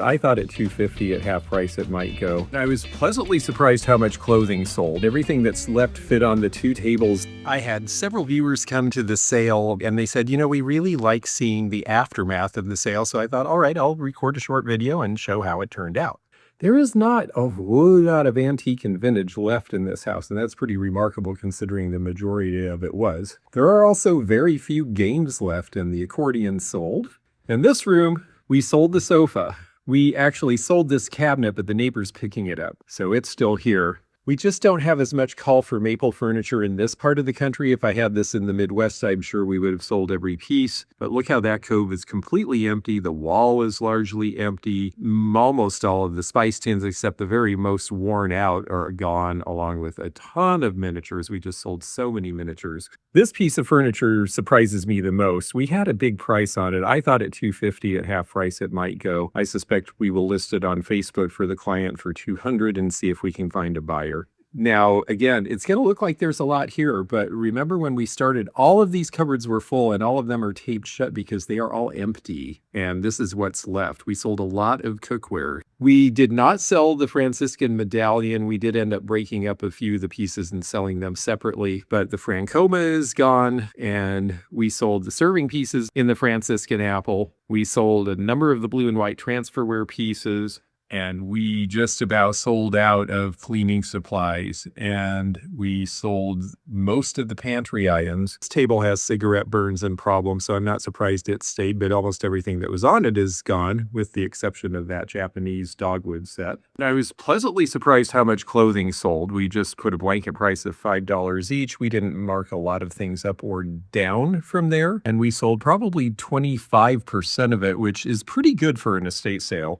I thought at $250 at half price it might go. I was pleasantly surprised how much clothing sold. Everything that's left fit on the two tables. I had several viewers come to the sale and they said, we really like seeing the aftermath of the sale. So I thought, all right, I'll record a short video and show how it turned out. There is not a whole lot of antique and vintage left in this house, and that's pretty remarkable considering the majority of it was. There are also very few games left, and the accordion sold. In this room, we sold the sofa. We actually sold this cabinet, but the neighbor's picking it up, so it's still here. We just don't have as much call for maple furniture in this part of the country. If I had this in the Midwest, I'm sure we would have sold every piece. But look how that cove is completely empty. The wall is largely empty. Almost all of the spice tins, except the very most worn out, are gone, along with a ton of miniatures. We just sold so many miniatures. This piece of furniture surprises me the most. We had a big price on it. I thought at $250 at half price it might go. I suspect we will list it on Facebook for the client for $200 and see if we can find a buyer. Now, again, it's going to look like there's a lot here, but remember when we started, all of these cupboards were full and all of them are taped shut because they are all empty. And this is what's left. We sold a lot of cookware. We did not sell the Franciscan medallion. We did end up breaking up a few of the pieces and selling them separately, but the Francoma is gone, and we sold the serving pieces in the Franciscan apple. We sold a number of the blue and white transferware pieces. And we just about sold out of cleaning supplies, and we sold most of the pantry items. This table has cigarette burns and problems, so I'm not surprised it stayed, but almost everything that was on it is gone, with the exception of that Japanese dogwood set. And I was pleasantly surprised how much clothing sold. We just put a blanket price of $5 each. We didn't mark a lot of things up or down from there, and we sold probably 25% of it, which is pretty good for an estate sale.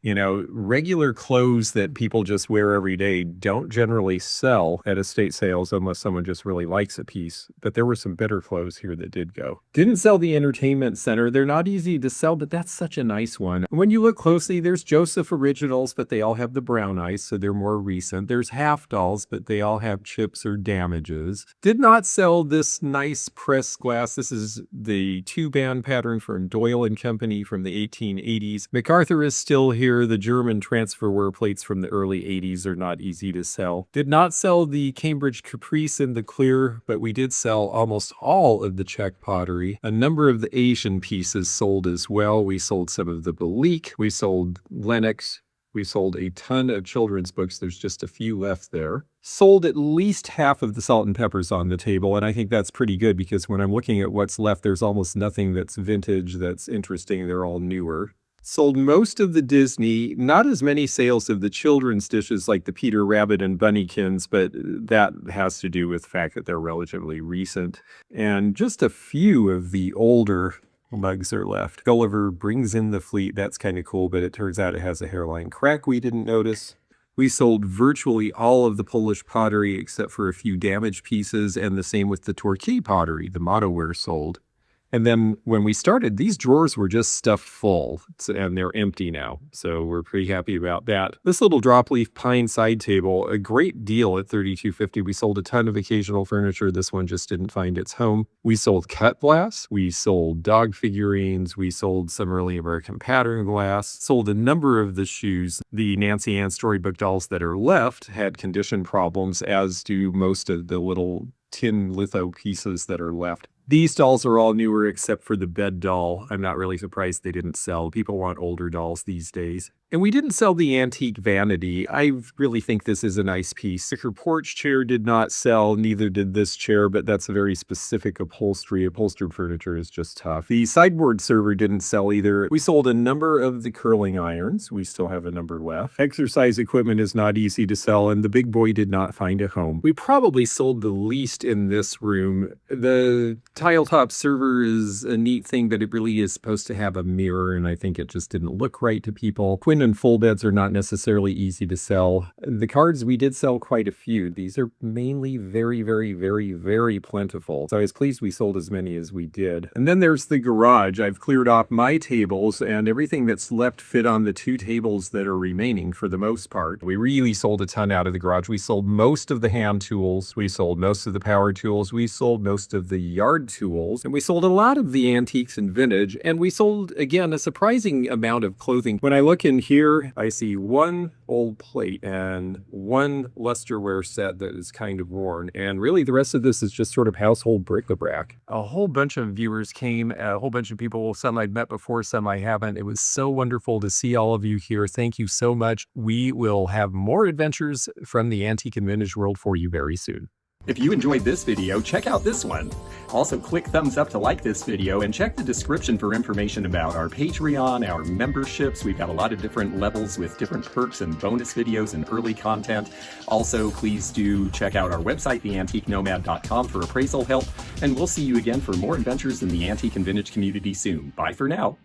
Regular clothes that people just wear every day don't generally sell at estate sales unless someone just really likes a piece. But there were some better clothes here that did go. Didn't sell the entertainment center. They're not easy to sell, but that's such a nice one. When you look closely, there's Joseph originals, but they all have the brown ice, so they're more recent. There's half dolls, but they all have chips or damages. Did not sell this nice press glass. This is the two-band pattern from Doyle and Company from the 1880s. MacArthur is still here. The German transferware plates from the early 80s are not easy to sell. Did not sell the Cambridge Caprice in the clear, but we did sell almost all of the Czech pottery. A number of the Asian pieces sold as well. We sold some of the Belique. We sold Lenox. We sold a ton of children's books. There's just a few left there. Sold at least half of the salt and peppers on the table, and I think that's pretty good because when I'm looking at what's left, there's almost nothing that's vintage, that's interesting. They're all newer. Sold most of the Disney, not as many sales of the children's dishes like the Peter Rabbit and Bunnykins, but that has to do with the fact that they're relatively recent. And just a few of the older mugs are left. Gulliver brings in the fleet. That's kind of cool, but it turns out it has a hairline crack we didn't notice. We sold virtually all of the Polish pottery except for a few damaged pieces, and the same with the Torquay pottery. The motto-ware sold. And then when we started, these drawers were just stuffed full, and they're empty now. So we're pretty happy about that. This little drop leaf pine side table, a great deal at $32.50. We sold a ton of occasional furniture. This one just didn't find its home. We sold cut glass. We sold dog figurines. We sold some early American pattern glass. Sold a number of the shoes. The Nancy Ann storybook dolls that are left had condition problems, as do most of the little tin litho pieces that are left. These dolls are all newer except for the bed doll. I'm not really surprised they didn't sell. People want older dolls these days. And we didn't sell the antique vanity. I really think this is a nice piece. Her porch chair did not sell, neither did this chair, but that's a very specific upholstery. Upholstered furniture is just tough. The sideboard server didn't sell either. We sold a number of the curling irons. We still have a number left. Exercise equipment is not easy to sell, and the big boy did not find a home. We probably sold the least in this room. The tile top server is a neat thing, but it really is supposed to have a mirror, and I think it just didn't look right to people. Twin and full beds are not necessarily easy to sell. The cards, we did sell quite a few. These are mainly very, very, very, very plentiful. So I was pleased we sold as many as we did. And then there's the garage. I've cleared off my tables, and everything that's left fit on the two tables that are remaining for the most part. We really sold a ton out of the garage. We sold most of the hand tools. We sold most of the power tools. We sold most of the yard tools. And we sold a lot of the antiques and vintage. And we sold, again, a surprising amount of clothing. When I look in here I see one old plate and one lusterware set that is kind of worn. And really the rest of this is just sort of household bric-a-brac. A whole bunch of viewers came, a whole bunch of people, some I'd met before, some I haven't. It was so wonderful to see all of you here. Thank you so much. We will have more adventures from the antique and vintage world for you very soon. If you enjoyed this video, check out this one. Also, click thumbs up to like this video and check the description for information about our Patreon, our memberships. We've got a lot of different levels with different perks and bonus videos and early content. Also, please do check out our website, theantiquenomad.com, for appraisal help. And we'll see you again for more adventures in the antique and vintage community soon. Bye for now.